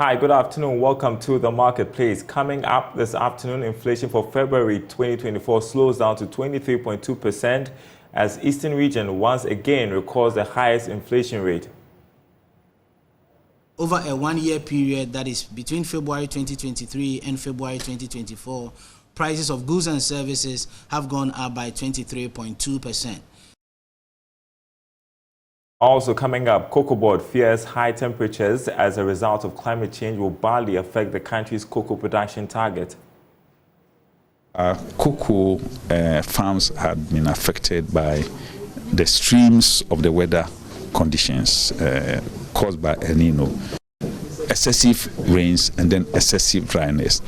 Hi, good afternoon. Welcome to the marketplace. Coming up this afternoon, inflation for February 2024 slows down to 23.2% as Eastern region once again records the highest inflation rate. Over a one-year period, that is between February 2023 and February 2024, prices of goods and services have gone up by 23.2%. Also coming up, Cocoa Board fears high temperatures as a result of climate change will badly affect the country's cocoa production target. Cocoa farms had been affected by the extremes of the weather conditions caused by El Nino, excessive rains and then excessive dryness,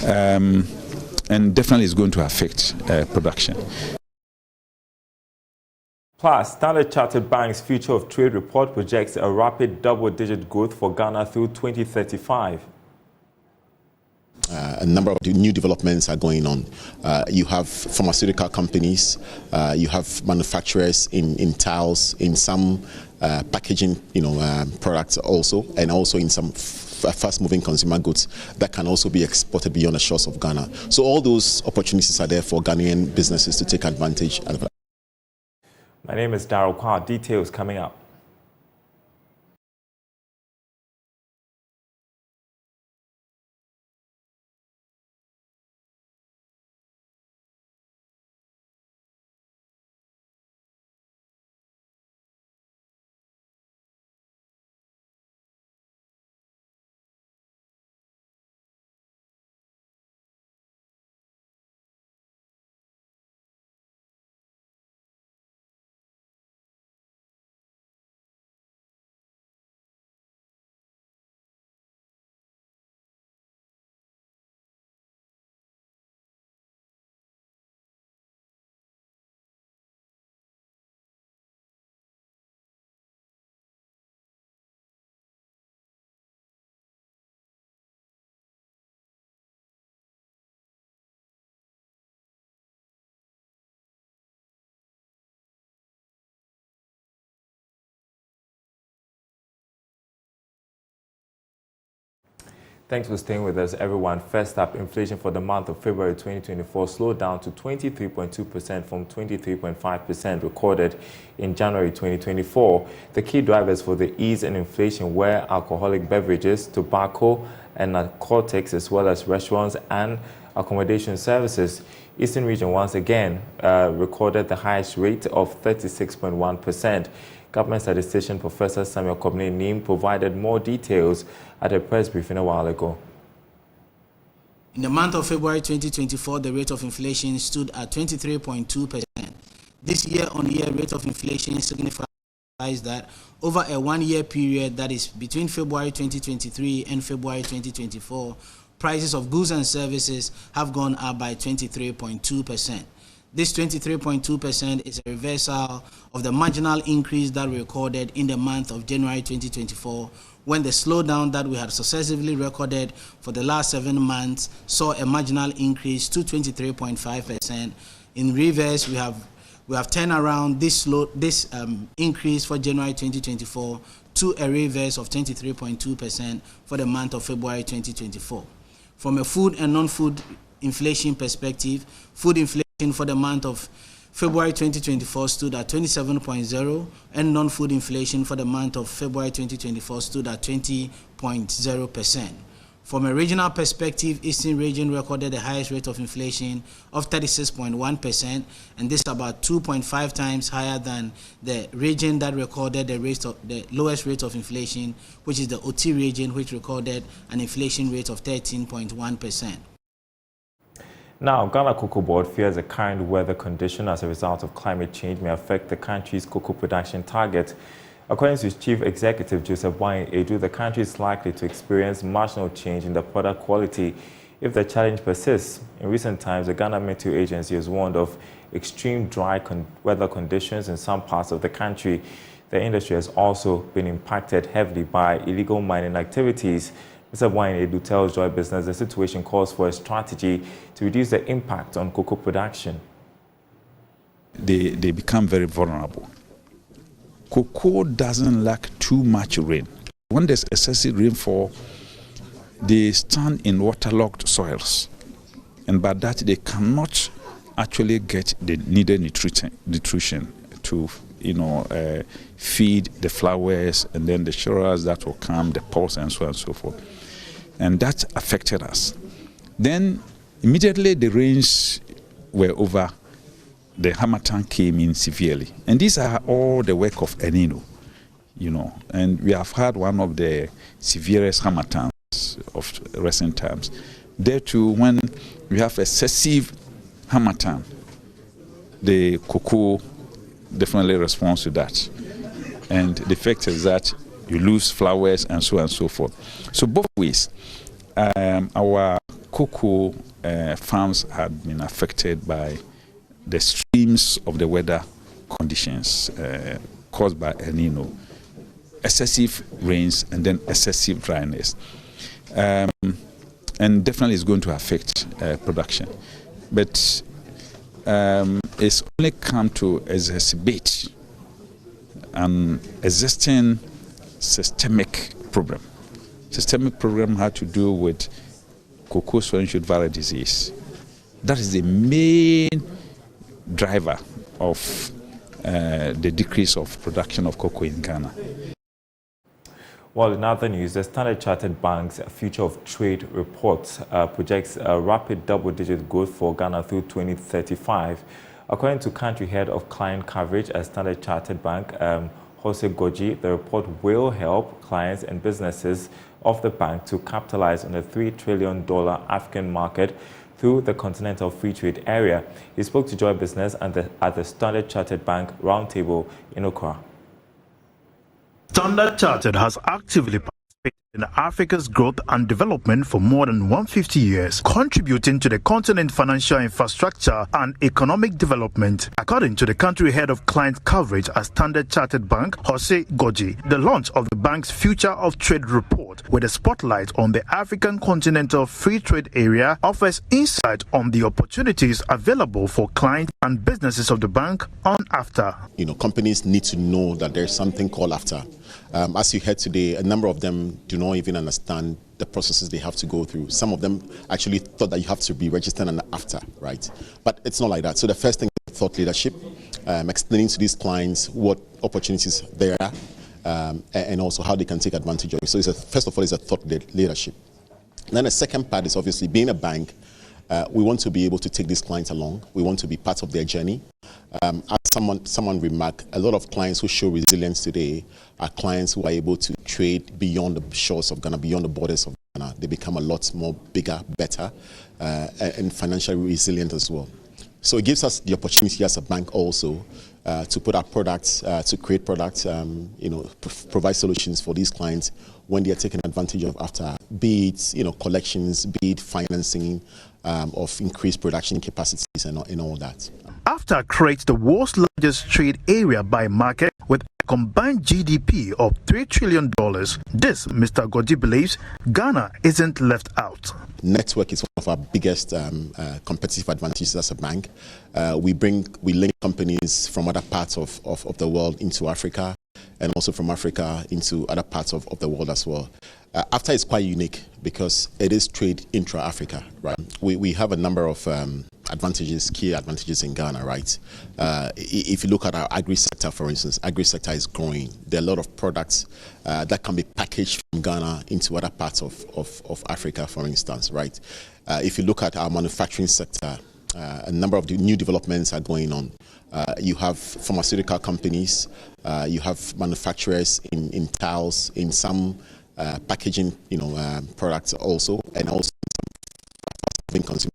and definitely is going to affect production. Plus, Standard Chartered Bank's Future of Trade report projects a rapid double-digit growth for Ghana through 2035. A number of new developments are going on. You have pharmaceutical companies, you have manufacturers in tiles, in some packaging, products also, and also in some fast-moving consumer goods that can also be exported beyond the shores of Ghana. So all those opportunities are there for Ghanaian businesses to take advantage of. My name is Darryl Kwao. Details coming up. Thanks for staying with us, everyone. First up, inflation for the month of February 2024 slowed down to 23.2% from 23.5% recorded in January 2024. The key drivers for the ease in inflation were alcoholic beverages, tobacco and narcotics, as well as restaurants and accommodation services. Eastern region once again recorded the highest rate of 36.1%. Government statistician Professor Samuel Kobne-Nim provided more details at a press briefing a while ago. In the month of February 2024, the rate of inflation stood at 23.2%. This year-on-year rate of inflation signifies that over a one-year period, that is between February 2023 and February 2024, prices of goods and services have gone up by 23.2%. This 23.2% is a reversal of the marginal increase that we recorded in the month of January 2024, when the slowdown that we had successively recorded for the last 7 months saw a marginal increase to 23.5%. In reverse, we have turned around this increase for January 2024 to a reverse of 23.2% for the month of February 2024. From a food and non-food inflation perspective, food inflation for the month of February 2024 stood at 27.0%, and non-food inflation for the month of February 2024 stood at 20.0%. From a regional perspective, Eastern region recorded the highest rate of inflation of 36.1%, and this is about 2.5 times higher than the region that recorded the lowest rate of inflation, which is the OT region, which recorded an inflation rate of 13.1%. Now, Ghana Cocoa Board fears the current weather condition as a result of climate change may affect the country's cocoa production target. According to its Chief Executive, Joseph Boahen-Eddu, the country is likely to experience marginal change in the product quality if the challenge persists. In recent times, the Ghana Meteo Agency has warned of extreme dry weather conditions in some parts of the country. The industry has also been impacted heavily by illegal mining activities. Mr. Boahen-Eddu tells Joy Business the situation calls for a strategy to reduce the impact on cocoa production. They become very vulnerable. Cocoa doesn't lack too much rain. When there's excessive rainfall, they stand in waterlogged soils, and by that they cannot actually get the needed nutrition to feed the flowers and then the shrubs that will come, the pods and so on and so forth. And that affected us. Then immediately the rains were over, the harmattan came in severely. And these are all the work of El Nino, and we have had one of the severest harmattans of recent times. There too, when we have excessive harmattan, the cocoa definitely responds to that. And the effect is that you lose flowers and so on and so forth. So both ways, our cocoa farms had been affected by the extremes of the weather conditions caused by El Nino, excessive rains and then excessive dryness. And definitely it's going to affect production. But it's only come to exacerbate an existing systemic problem. Systemic problem had to do with cocoa swollen-shoot viral disease. That is the main driver of the decrease of production of cocoa in Ghana. Well, in other news, the Standard Chartered Bank's Future of Trade report projects a rapid double-digit growth for Ghana through 2035. According to country head of client coverage at Standard Chartered Bank, Jose Goji, the report will help clients and businesses of the bank to capitalize on the $3 trillion African market through the Continental Free Trade Area. He spoke to Joy Business at the Standard Chartered Bank Roundtable in Okra. Standard Chartered has actively participated in Africa's growth and development for more than 150 years, contributing to the continent's financial infrastructure and economic development. According to the country head of client coverage at Standard Chartered Bank, Jose Goji, the launch of the bank's Future of Trade report with a spotlight on the African Continental Free Trade Area offers insight on the opportunities available for clients and businesses of the bank on AfCFTA. Companies need to know that there's something called AfCFTA. As you heard today, a number of them do not even understand the processes they have to go through. Some of them actually thought that you have to be registered on AfCFTA, right? But it's not like that. So the first thing is thought leadership, explaining to these clients what opportunities there are and also how they can take advantage of it. So first of all, it's a thought leadership. And then the second part is obviously being a bank. We want to be able to take these clients along. We want to be part of their journey. As someone remarked, a lot of clients who show resilience today are clients who are able to trade beyond the shores of Ghana, beyond the borders of Ghana. They become a lot more bigger, better, and financially resilient as well. So it gives us the opportunity as a bank also to put our products, to create products, provide solutions for these clients when they are taking advantage of AfCFTA, be it collections, be it financing of increased production capacities and all that. AfCFTA creates the world's largest trade area by market with a combined GDP of $3 trillion. This, Mr. Goji believes, Ghana isn't left out. Network is one of our biggest competitive advantages as a bank. We link companies from other parts of the world into Africa, and also from Africa into other parts of the world as well. AfCFTA is quite unique because it is trade intra-Africa, right? We have a number of key advantages in Ghana, right? If you look at our agri-sector, for instance, agri-sector is growing. There are a lot of products that can be packaged from Ghana into other parts of Africa, for instance, right? If you look at our manufacturing sector, a number of the new developments are going on. You have pharmaceutical companies, you have manufacturers in tiles, in some packaging, products also, and also some consumer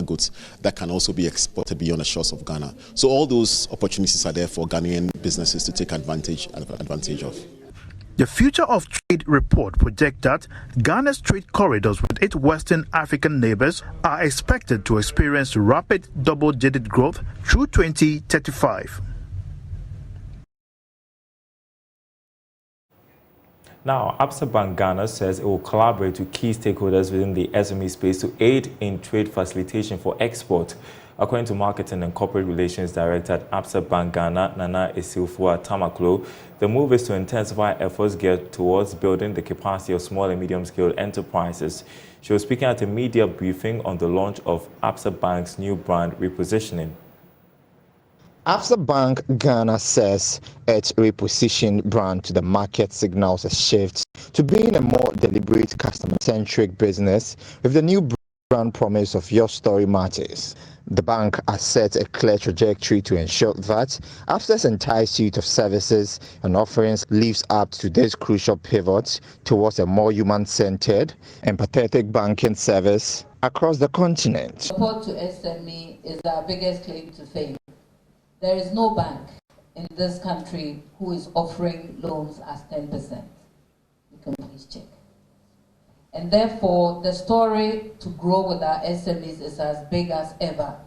goods that can also be exported beyond the shores of Ghana. So all those opportunities are there for Ghanaian businesses to take advantage of. The Future of Trade report projects that Ghana's trade corridors with its Western African neighbors are expected to experience rapid double-digit growth through 2035. Now, Absa Bank Ghana says it will collaborate with key stakeholders within the SME space to aid in trade facilitation for export. According to Marketing and Corporate Relations Director at Absa Bank Ghana, Nana Esilfua Tamaklo, the move is to intensify efforts geared towards building the capacity of small and medium-scale enterprises. She was speaking at a media briefing on the launch of Absa Bank's new brand repositioning. Absa Bank Ghana says its repositioned brand to the market signals a shift to being a more deliberate, customer-centric business with the new brand promise of Your Story Matters. The bank has set a clear trajectory to ensure that Absa's entire suite of services and offerings lives up to this crucial pivot towards a more human-centered, empathetic banking service across the continent. Support to SME is our biggest claim to fame. There is no bank in this country who is offering loans at 10%. You can please check. And therefore, the story to grow with our SMEs is as big as ever.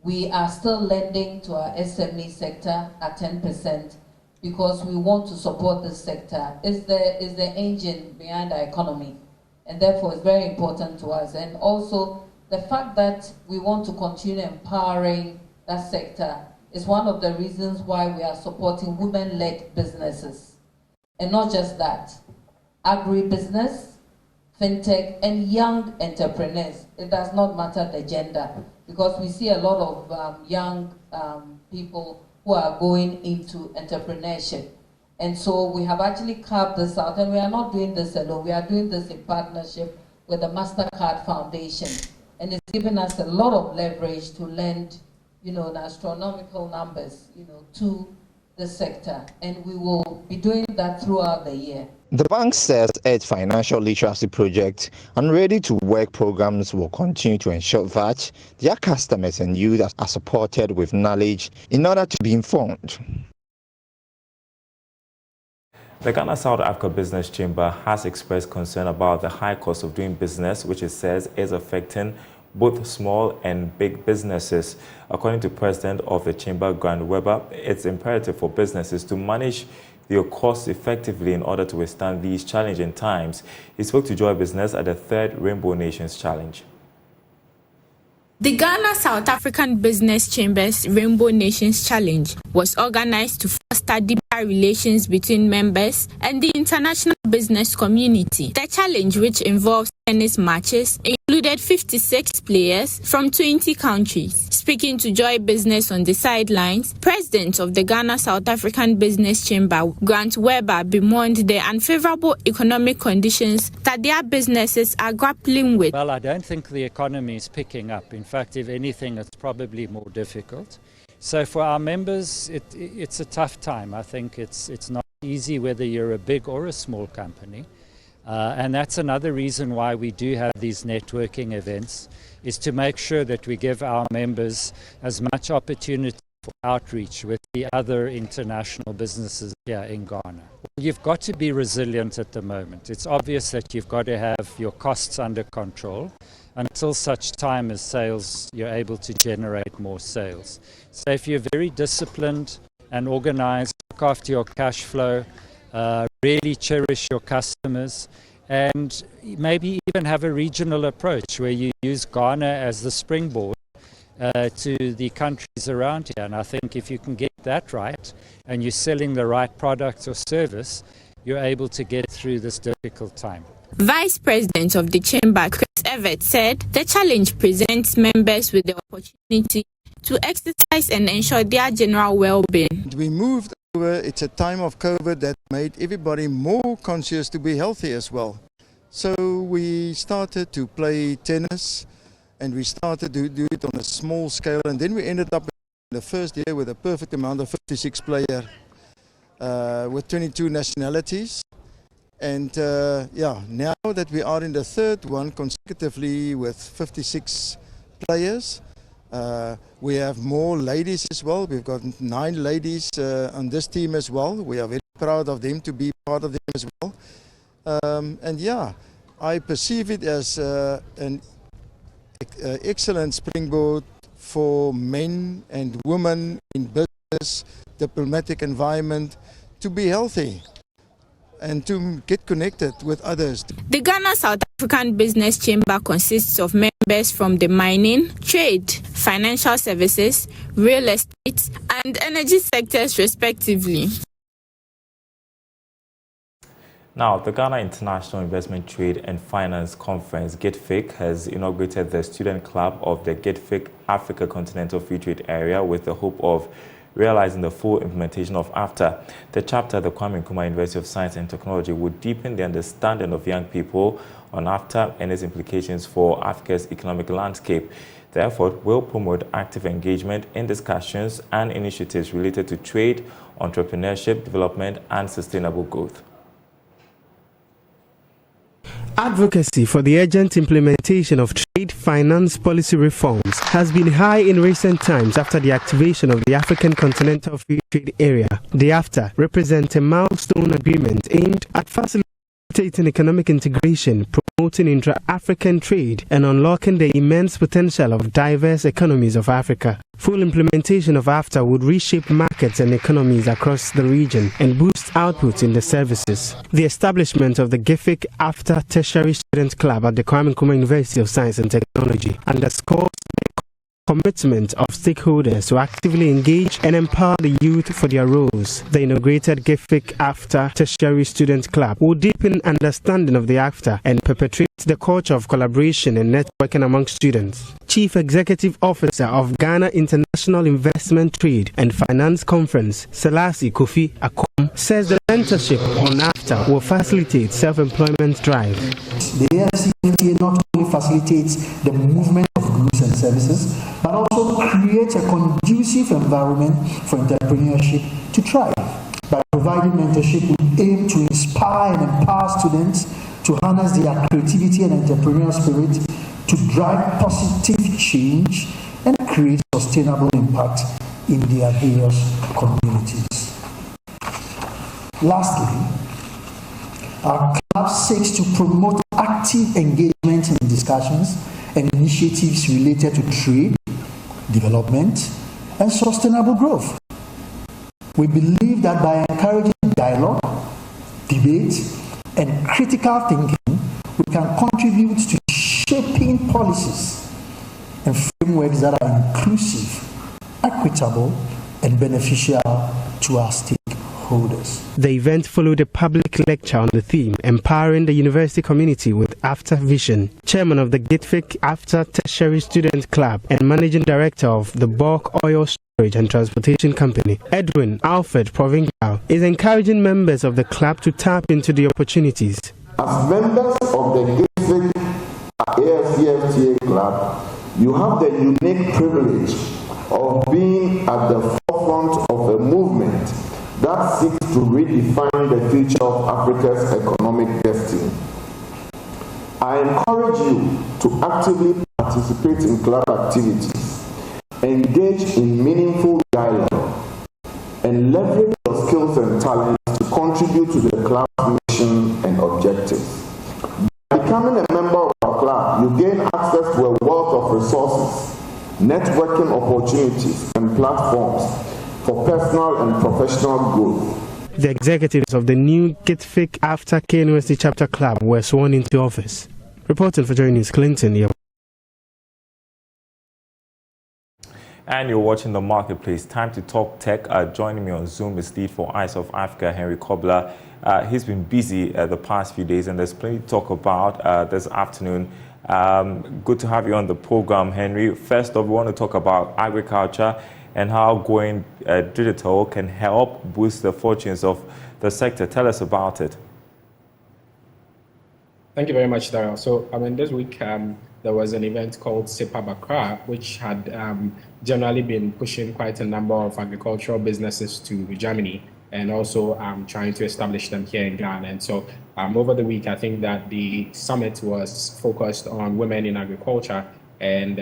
We are still lending to our SME sector at 10% because we want to support this sector. It's the engine behind our economy. And therefore, it's very important to us. And also, the fact that we want to continue empowering that sector is one of the reasons why we are supporting women-led businesses. And not just that, agribusiness, fintech, and young entrepreneurs. It does not matter the gender, because we see a lot of young people who are going into entrepreneurship. And so we have actually carved this out, and we are not doing this alone. We are doing this in partnership with the MasterCard Foundation. And it's given us a lot of leverage to lend, in astronomical numbers, to the sector. And we will be doing that throughout the year. The bank says its financial literacy project and ready-to-work programs will continue to ensure that their customers and youth are supported with knowledge in order to be informed. The Ghana South Africa Business Chamber has expressed concern about the high cost of doing business, which it says is affecting both small and big businesses. According to President of the Chamber, Grant Weber, it's imperative for businesses to manage their costs effectively in order to withstand these challenging times. He spoke to Joy Business at the 3rd Rainbow Nations Challenge. The Ghana South African Business Chamber's Rainbow Nations Challenge was organized to foster deeper relations between members and the international business community. The challenge, which involves tennis matches, included 56 players from 20 countries. Speaking to Joy Business on the sidelines, President of the Ghana South African Business Chamber, Grant Weber, bemoaned the unfavorable economic conditions that their businesses are grappling with. Well, I don't think the economy is picking up. In fact, if anything, it's probably more difficult. So for our members, it's a tough time. I think it's not easy whether you're a big or a small company. And that's another reason why we do have these networking events, is to make sure that we give our members as much opportunity for outreach with the other international businesses here in Ghana. You've got to be resilient at the moment. It's obvious that you've got to have your costs under control until such time as sales, you're able to generate more sales. So if you're very disciplined and organized, look after your cash flow, really cherish your customers, and maybe even have a regional approach where you use Ghana as the springboard to the countries around here. And I think if you can get that right and you're selling the right product or service, you're able to get through this difficult time. Vice President of the Chamber, Chris Everett, said the challenge presents members with the opportunity to exercise and ensure their general well-being. We moved over. It's a time of COVID that made everybody more conscious to be healthy as well. So we started to play tennis, and we started to do it on a small scale, and then we ended up in the first year with a perfect amount of 56 players with 22 nationalities. And now that we are in the 3rd one consecutively with 56 players, we have more ladies as well. We've got 9 ladies on this team as well. We are very proud of them to be part of them as well. I perceive it as an excellent springboard for men and women in business, diplomatic environment, to be healthy and to get connected with others. The Ghana South African Business Chamber consists of members members from the mining, trade, financial services, real estate, and energy sectors respectively. Now, the Ghana International Investment Trade and Finance Conference, GITFIC, has inaugurated the student club of the GITFIC Africa Continental Free Trade Area with the hope of realizing the full implementation of AfCFTA. The chapter at the Kwame Nkrumah University of Science and Technology would deepen the understanding of young people on AfCFTA and its implications for Africa's economic landscape. The effort will promote active engagement in discussions and initiatives related to trade, entrepreneurship, development, and sustainable growth. Advocacy for the urgent implementation of trade finance policy reforms has been high in recent times after the activation of the African Continental Free Trade Area. The AfCFTA represents a milestone agreement aimed at facilitating economic integration, promoting intra-African trade, and unlocking the immense potential of diverse economies of Africa. Full implementation of AfCFTA would reshape markets and economies across the region and boost output in the services. The establishment of the GITFIC AfCFTA Tertiary Student Club at the Kwame Nkrumah University of Science and Technology underscores the commitment of stakeholders to actively engage and empower the youth for their roles. The inaugurated GITFIC AfCFTA Tertiary Student Club will deepen understanding of the AfCFTA and perpetuate the culture of collaboration and networking among students. Chief Executive Officer of Ghana International Investment Trade and Finance Conference, Selassie Kofi Akom, says the mentorship on AfCFTA will facilitate self-employment drive. The AfCFTA not only facilitates the movement of goods and services, but also creates a conducive environment for entrepreneurship to thrive. By providing mentorship, we aim to inspire and empower students to harness their creativity and entrepreneurial spirit to drive positive change and create sustainable impact in their various communities. Lastly, our club seeks to promote active engagement in discussions and initiatives related to trade, development, and sustainable growth. We believe that by encouraging dialogue, debate, and critical thinking, we can contribute to shaping policies and frameworks that are inclusive, equitable, and beneficial to our stakeholders. The event followed a public lecture on the theme, Empowering the University Community with AfCFTA Vision. Chairman of the GITFIC AfCFTA Tertiary Student Club and Managing Director of the Bulk Oil Storage and Transportation Company, Edwin Alfred Provincial, is encouraging members of the club to tap into the opportunities. As members of the GITFIC AfCFTA Club, you have the unique privilege of being at the forefront of a movement that seeks to redefine the future of Africa's economic destiny. I encourage you to actively participate in club activities, engage in meaningful dialogue, and leverage your skills and talents to contribute to the club's mission and objectives. By becoming a member of our club, you gain access to a wealth of resources, networking opportunities, and platforms for personal and professional growth. The executives of the new GITFIC AfCFTA KNUST Chapter Club were sworn into office. Reporting for JoyNews, Clinton. And you're watching The Marketplace. Time to talk tech. Joining me on Zoom is lead for Eyes of Africa, Henry Kobler. He's been busy the past few days, and there's plenty to talk about this afternoon. Good to have you on the program, Henry. First off, we want to talk about agriculture and how going digital can help boost the fortunes of the sector. Tell us about it. Thank you very much, Daryl. So, this week there was an event called SIPA Bakra, which had generally been pushing quite a number of agricultural businesses to Germany and also trying to establish them here in Ghana. And so over the week, I think that the summit was focused on women in agriculture. And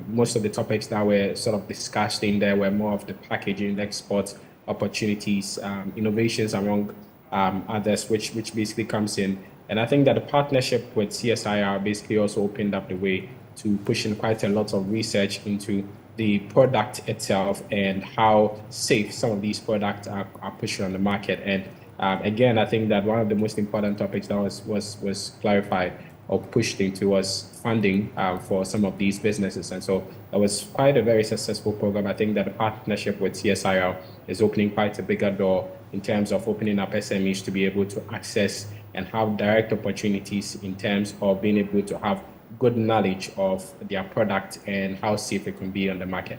most of the topics that were sort of discussed in there were more of the packaging, export opportunities, innovations among others, which basically comes in. And I think that the partnership with CSIR basically also opened up the way to pushing quite a lot of research into the product itself and how safe some of these products are pushing on the market. And again, I think that one of the most important topics that was clarified or pushed into was funding for some of these businesses. And so it was quite a very successful program. I think that the partnership with CSIR is opening quite a bigger door in terms of opening up SMEs to be able to access and have direct opportunities in terms of being able to have good knowledge of their product and how safe it can be on the market.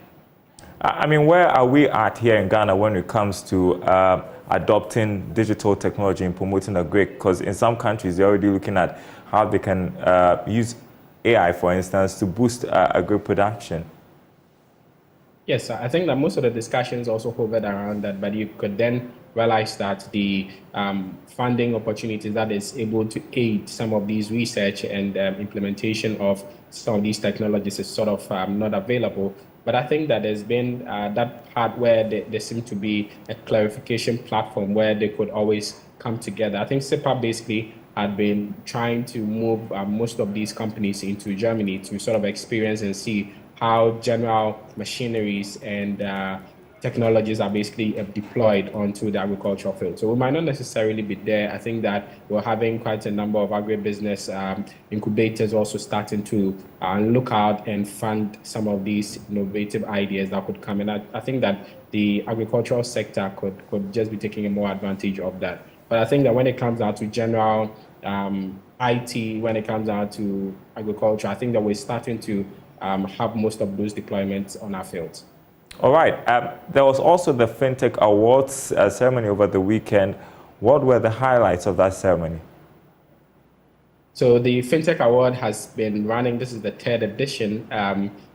I mean, where are we at here in Ghana when it comes to adopting digital technology and promoting agri? Because in some countries, they're already looking at how they can use AI, for instance, to boost agri production. Yes, I think that most of the discussions also hovered around that, but you could then realize that the funding opportunities that is able to aid some of these research and implementation of some of these technologies is sort of not available. But I think that there's been that part where there seemed to be a clarification platform where they could always come together. I think CIPA basically had been trying to move most of these companies into Germany to sort of experience and see how general machineries and technologies are basically deployed onto the agricultural field. So we might not necessarily be there. I think that we're having quite a number of agribusiness incubators also starting to look out and fund some of these innovative ideas that could come in. I think that the agricultural sector could just be taking more advantage of that. But I think that when it comes down to general IT, when it comes down to agriculture, I think that we're starting to have most of those deployments on our fields. All right. There was also the FinTech Awards ceremony over the weekend. What were the highlights of that ceremony? So the FinTech Award has been running. This is the 3rd edition.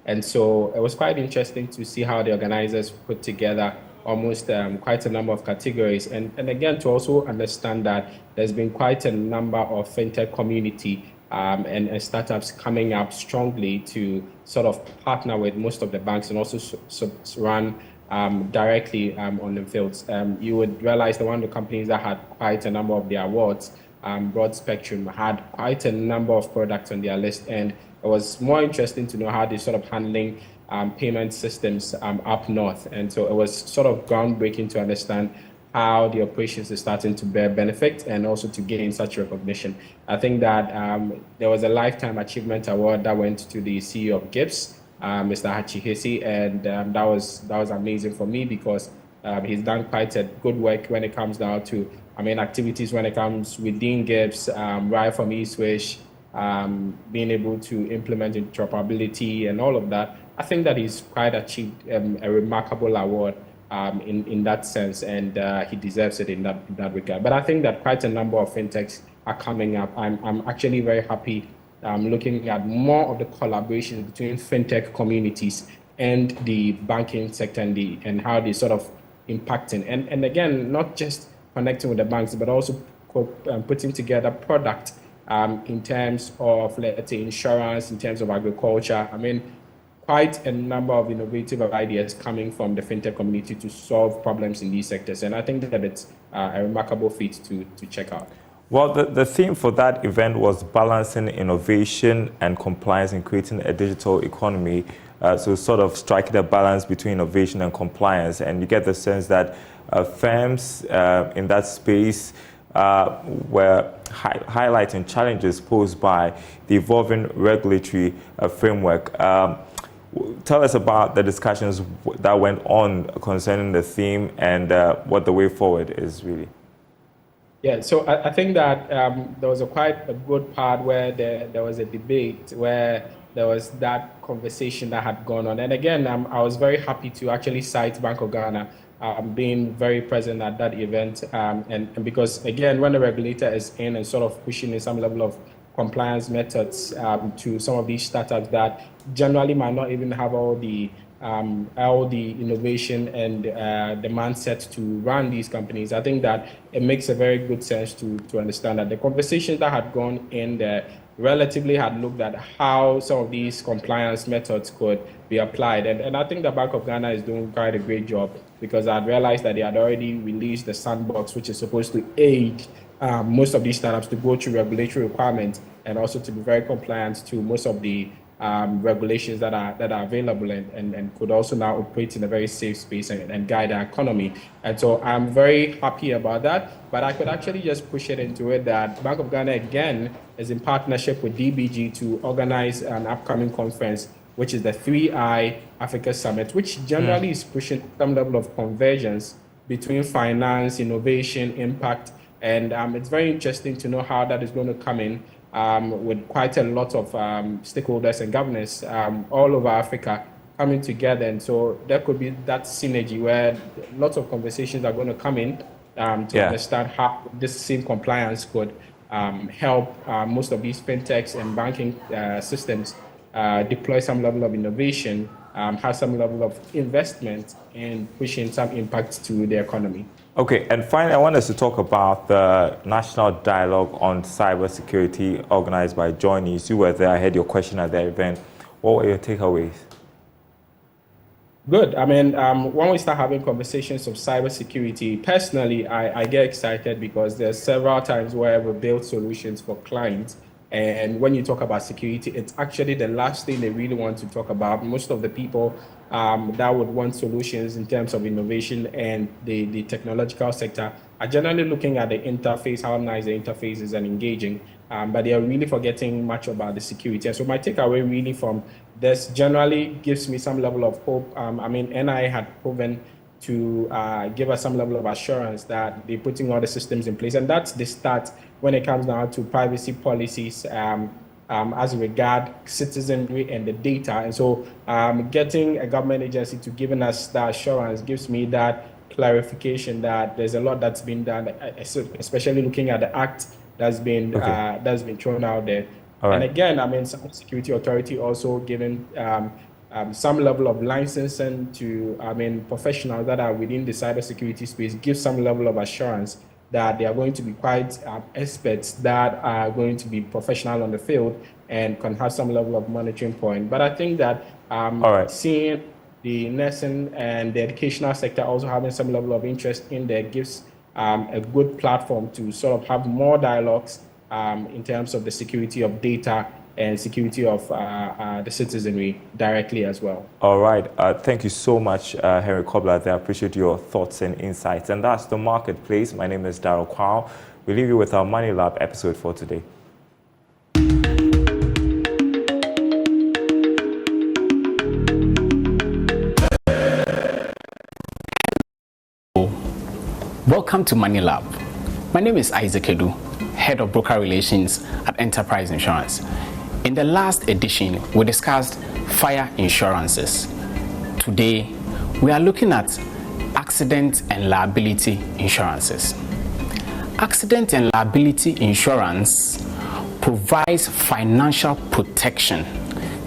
And so it was quite interesting to see how the organizers put together almost quite a number of categories. And again, to also understand that there's been quite a number of FinTech community and startups coming up strongly to sort of partner with most of the banks and also run directly on the fields. You would realize that one of the companies that had quite a number of the awards, Broad Spectrum, had quite a number of products on their list, and it was more interesting to know how they're sort of handling payment systems up north. And so it was sort of groundbreaking to understand how the operations is starting to bear benefit and also to gain such recognition. I think that there was a Lifetime Achievement Award that went to the CEO of GIPS, Mr. Hachihesi, and that was amazing for me because he's done quite a good work when it comes down to, activities when it comes within GIPS, right from eSwish, being able to implement interoperability and all of that. I think that he's quite achieved a remarkable award in that sense, and he deserves it in that regard. But I think that quite a number of fintechs are coming up. I'm actually very happy looking at more of the collaboration between fintech communities and the banking sector and how they sort of impacting. And again, not just connecting with the banks, but also putting together product in terms of, let's say, insurance, in terms of agriculture. Quite a number of innovative ideas coming from the fintech community to solve problems in these sectors. And I think that it's a remarkable feat to check out. Well, the theme for that event was balancing innovation and compliance and creating a digital economy. So sort of striking a balance between innovation and compliance. And you get the sense that firms in that space were highlighting challenges posed by the evolving regulatory framework. Tell us about the discussions that went on concerning the theme and what the way forward is really. Yeah, so I think that there was quite a good part where there was a debate where there was that conversation that had gone on. And again, I was very happy to actually cite Bank of Ghana being very present at that event. And because, again, when the regulator is in and sort of pushing in some level of compliance methods to some of these startups that generally might not even have all the innovation and the mindset to run these companies, I think that it makes a very good sense to understand that the conversations that had gone in there relatively had looked at how some of these compliance methods could be applied. And I think the Bank of Ghana is doing quite a great job because I realized that they had already released the sandbox, which is supposed to aid most of these startups to go through regulatory requirements and also to be very compliant to most of the regulations that are available and could also now operate in a very safe space and guide our economy. And so I'm very happy about that. But I could actually just push it into it that Bank of Ghana, again, is in partnership with DBG to organize an upcoming conference, which is the 3I Africa Summit, which generally is pushing some level of convergence between finance, innovation, impact. And it's very interesting to know how that is going to come in with quite a lot of stakeholders and governors all over Africa coming together. And so there could be that synergy where lots of conversations are going to come in to understand how this same compliance could help most of these fintechs and banking systems deploy some level of innovation, have some level of investment, and pushing some impact to the economy. Okay, and finally, I want us to talk about the National Dialogue on Cybersecurity organized by JoyNews. You were there, I heard your question at the event. What were your takeaways? Good. I mean, when we start having conversations of cybersecurity, personally, I get excited because there's several times where we build solutions for clients. And when you talk about security, it's actually the last thing they really want to talk about. Most of the people that would want solutions in terms of innovation and the technological sector are generally looking at the interface, how nice the interface is and engaging, but they are really forgetting much about the security. And so my takeaway really from this generally gives me some level of hope. I mean, NIA had proven to give us some level of assurance that they're putting all the systems in place. And that's the start when it comes down to privacy policies as regard citizenry and the data. And so getting a government agency to giving us that assurance gives me that clarification that there's a lot that's been done, especially looking at the act that's been thrown out there. Right. And again, I mean, Cyber Security Authority also given some level of licensing to, professionals that are within the cybersecurity space, give some level of assurance that they are going to be quite experts that are going to be professional on the field and can have some level of monitoring point. But I think that seeing the nursing and the educational sector also having some level of interest in there gives a good platform to sort of have more dialogues in terms of the security of data and security of the citizenry directly as well. All right. Thank you so much, Henry Kobler. I appreciate your thoughts and insights. And that's The Marketplace. My name is Daryl Kwao. We leave you with our Money Lab episode for today. Welcome to Money Lab. My name is Isaac Edu, Head of Broker Relations at Enterprise Insurance. In the last edition, we discussed fire insurances. Today, we are looking at accident and liability insurances. Accident and liability insurance provides financial protection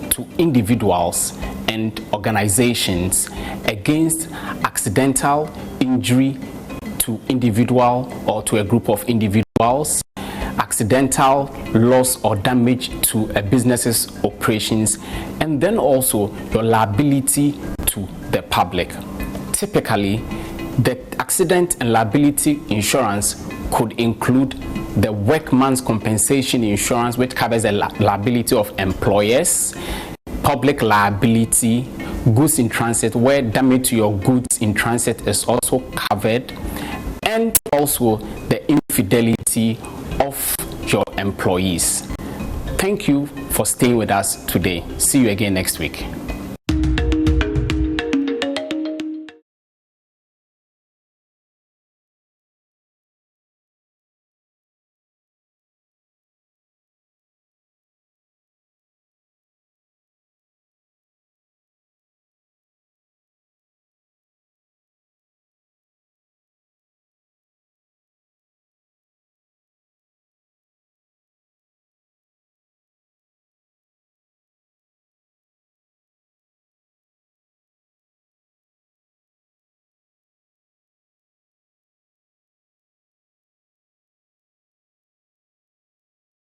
to individuals and organizations against accidental injury to individual or to a group of individuals, accidental loss or damage to a business's operations, and then also your liability to the public. Typically, the accident and liability insurance could include the workman's compensation insurance, which covers the liability of employers, public liability, goods in transit, where damage to your goods in transit is also covered, and also the infidelity of your employees. Thank you for staying with us today. See you again next week.